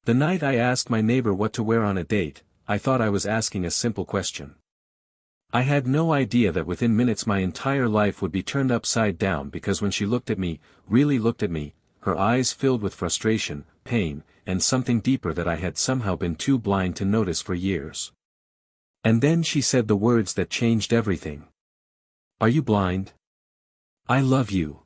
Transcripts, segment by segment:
The night I asked my neighbor what to wear on a date, I thought I was asking a simple question. I had no idea that within minutes my entire life would be turned upside down, because when she looked at me, really looked at me, her eyes filled with frustration, pain, and something deeper that I had somehow been too blind to notice for years. And then she said the words that changed everything. Are you blind? I love you.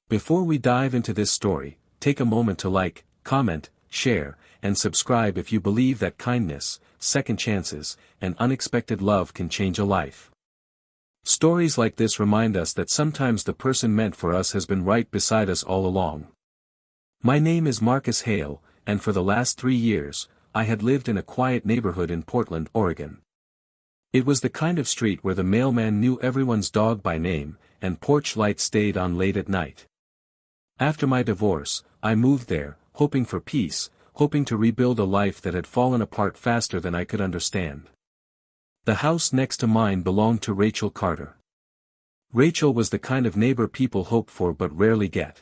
Before we dive into this story, take a moment to like, comment, share, and subscribe if you believe that kindness, second chances, and unexpected love can change a life. Stories like this remind us that sometimes the person meant for us has been right beside us all along. My name is Marcus Hale, and for the last 3 years, I had lived in a quiet neighborhood in Portland, Oregon. It was the kind of street where the mailman knew everyone's dog by name, and porch lights stayed on late at night. After my divorce, I moved there, hoping for peace, hoping to rebuild a life that had fallen apart faster than I could understand. The house next to mine belonged to Rachel Carter. Rachel was the kind of neighbor people hope for but rarely get.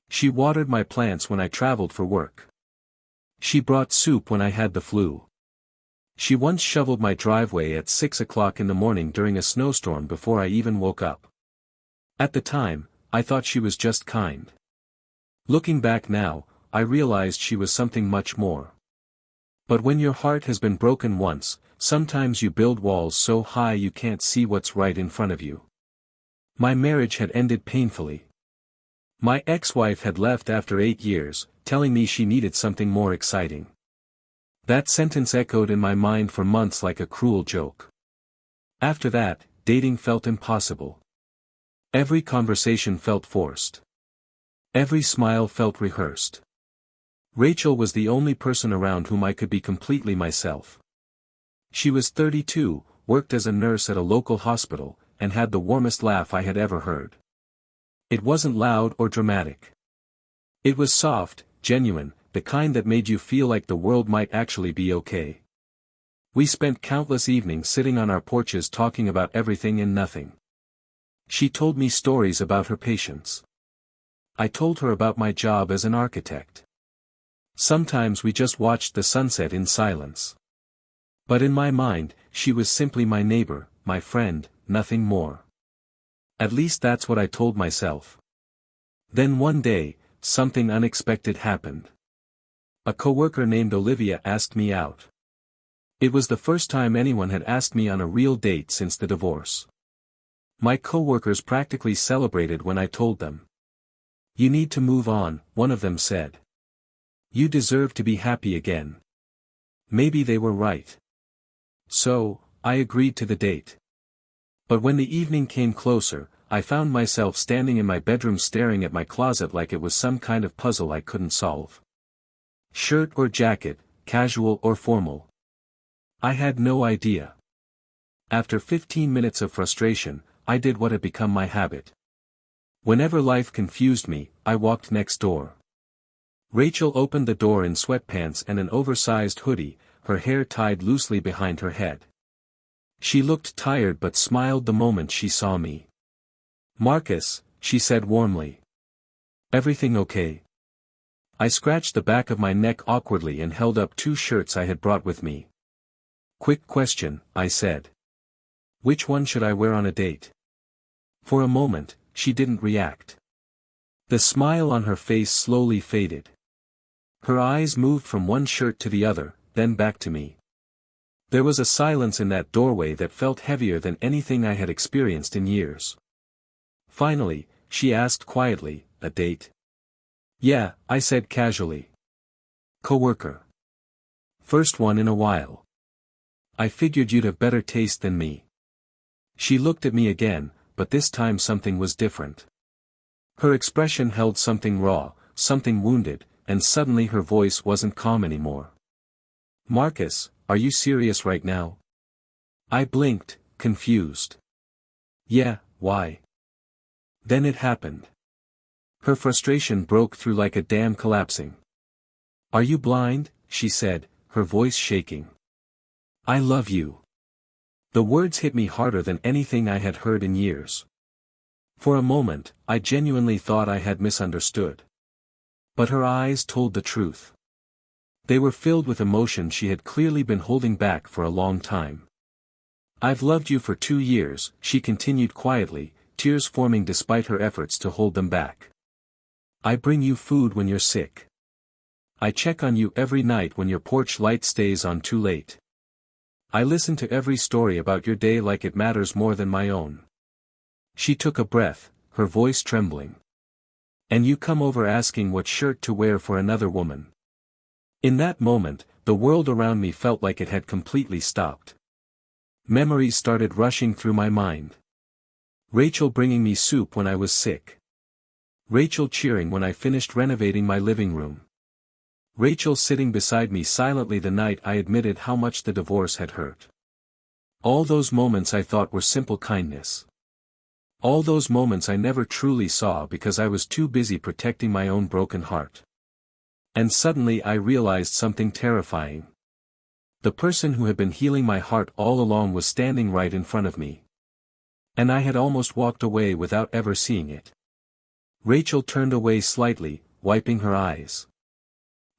She watered my plants when I traveled for work. She brought soup when I had the flu. She once shoveled my driveway at 6 o'clock in the morning during a snowstorm before I even woke up. At the time, I thought she was just kind. Looking back now, I realized she was something much more. But when your heart has been broken once, sometimes you build walls so high you can't see what's right in front of you. My marriage had ended painfully. My ex-wife had left after 8 years, telling me she needed something more exciting. That sentence echoed in my mind for months like a cruel joke. After that, dating felt impossible. Every conversation felt forced. Every smile felt rehearsed. Rachel was the only person around whom I could be completely myself. She was 32, worked as a nurse at a local hospital, and had the warmest laugh I had ever heard. It wasn't loud or dramatic. It was soft, genuine, the kind that made you feel like the world might actually be okay. We spent countless evenings sitting on our porches talking about everything and nothing. She told me stories about her patients. I told her about my job as an architect. Sometimes we just watched the sunset in silence. But in my mind, she was simply my neighbor, my friend, nothing more. At least that's what I told myself. Then one day, something unexpected happened. A coworker named Olivia asked me out. It was the first time anyone had asked me on a real date since the divorce. My coworkers practically celebrated when I told them. You need to move on, one of them said. You deserve to be happy again. Maybe they were right. So, I agreed to the date. But when the evening came closer, I found myself standing in my bedroom staring at my closet like it was some kind of puzzle I couldn't solve. Shirt or jacket, casual or formal? I had no idea. After 15 minutes of frustration, I did what had become my habit. Whenever life confused me, I walked next door. Rachel opened the door in sweatpants and an oversized hoodie, her hair tied loosely behind her head. She looked tired but smiled the moment she saw me. Marcus, she said warmly. Everything okay? I scratched the back of my neck awkwardly and held up 2 shirts I had brought with me. Quick question, I said. Which one should I wear on a date? For a moment, she didn't react. The smile on her face slowly faded. Her eyes moved from one shirt to the other, then back to me. There was a silence in that doorway that felt heavier than anything I had experienced in years. Finally, she asked quietly, a date? Yeah, I said casually. Coworker. First one in a while. I figured you'd have better taste than me. She looked at me again, but this time something was different. Her expression held something raw, something wounded, and suddenly her voice wasn't calm anymore. Marcus, are you serious right now? I blinked, confused. Yeah, why? Then it happened. Her frustration broke through like a dam collapsing. Are you blind? She said, her voice shaking. I love you. The words hit me harder than anything I had heard in years. For a moment, I genuinely thought I had misunderstood. But her eyes told the truth. They were filled with emotion she had clearly been holding back for a long time. "I've loved you for 2 years," she continued quietly, tears forming despite her efforts to hold them back. "I bring you food when you're sick. I check on you every night when your porch light stays on too late. I listen to every story about your day like it matters more than my own." She took a breath, her voice trembling. "And you come over asking what shirt to wear for another woman." In that moment, the world around me felt like it had completely stopped. Memories started rushing through my mind. Rachel bringing me soup when I was sick. Rachel cheering when I finished renovating my living room. Rachel sitting beside me silently the night I admitted how much the divorce had hurt. All those moments I thought were simple kindness. All those moments I never truly saw because I was too busy protecting my own broken heart. And suddenly I realized something terrifying. The person who had been healing my heart all along was standing right in front of me. And I had almost walked away without ever seeing it. Rachel turned away slightly, wiping her eyes.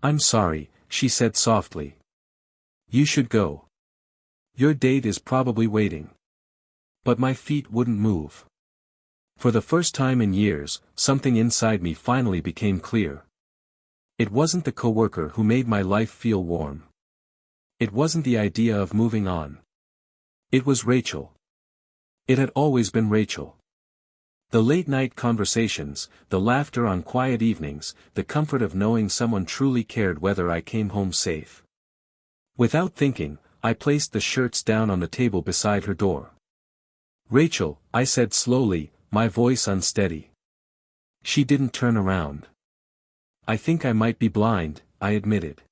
"I'm sorry," she said softly. "You should go. Your date is probably waiting." But my feet wouldn't move. For the first time in years, something inside me finally became clear. It wasn't the coworker who made my life feel warm. It wasn't the idea of moving on. It was Rachel. It had always been Rachel. The late-night conversations, the laughter on quiet evenings, the comfort of knowing someone truly cared whether I came home safe. Without thinking, I placed the shirts down on the table beside her door. "Rachel," I said slowly, my voice unsteady. She didn't turn around. "I think I might be blind," I admitted.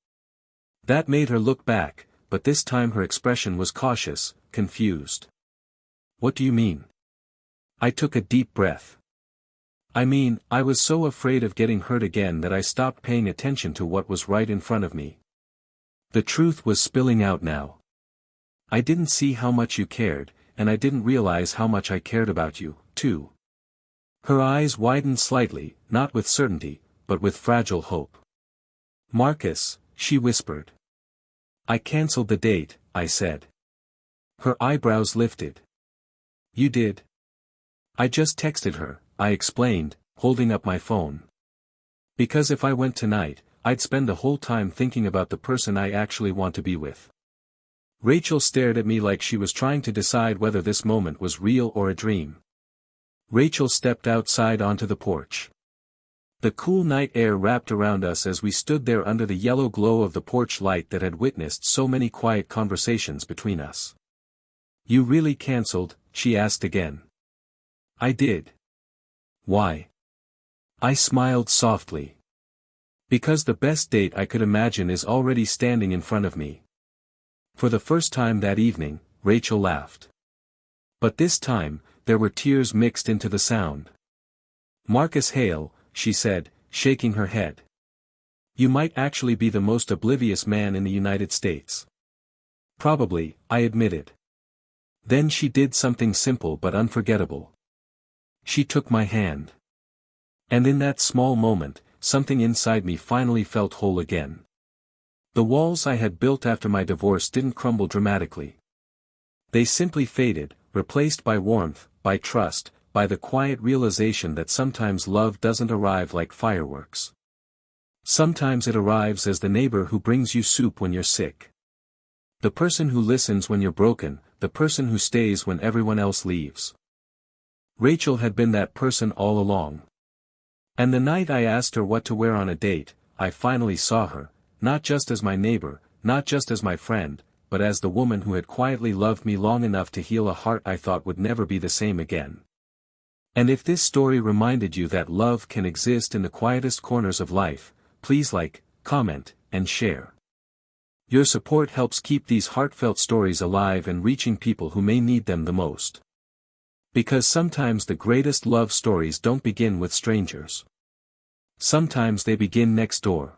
That made her look back, but this time her expression was cautious, confused. "What do you mean?" I took a deep breath. "I mean, I was so afraid of getting hurt again that I stopped paying attention to what was right in front of me. The truth was spilling out now. I didn't see how much you cared, and I didn't realize how much I cared about you, too." Her eyes widened slightly, not with certainty, but with fragile hope. "Marcus," she whispered. "I canceled the date," I said. Her eyebrows lifted. "You did?" "I just texted her," I explained, holding up my phone. "Because if I went tonight, I'd spend the whole time thinking about the person I actually want to be with." Rachel stared at me like she was trying to decide whether this moment was real or a dream. Rachel stepped outside onto the porch. The cool night air wrapped around us as we stood there under the yellow glow of the porch light that had witnessed so many quiet conversations between us. "You really canceled?" she asked again. "I did." "Why?" I smiled softly. "Because the best date I could imagine is already standing in front of me." For the first time that evening, Rachel laughed. But this time, there were tears mixed into the sound. "Marcus Hale," she said, shaking her head. "You might actually be the most oblivious man in the United States." "Probably," I admitted. Then she did something simple but unforgettable. She took my hand. And in that small moment, something inside me finally felt whole again. The walls I had built after my divorce didn't crumble dramatically. They simply faded, replaced by warmth, by trust, by the quiet realization that sometimes love doesn't arrive like fireworks. Sometimes it arrives as the neighbor who brings you soup when you're sick. The person who listens when you're broken, the person who stays when everyone else leaves. Rachel had been that person all along. And the night I asked her what to wear on a date, I finally saw her, not just as my neighbor, not just as my friend, but as the woman who had quietly loved me long enough to heal a heart I thought would never be the same again. And if this story reminded you that love can exist in the quietest corners of life, please like, comment, and share. Your support helps keep these heartfelt stories alive and reaching people who may need them the most. Because sometimes the greatest love stories don't begin with strangers. Sometimes they begin next door.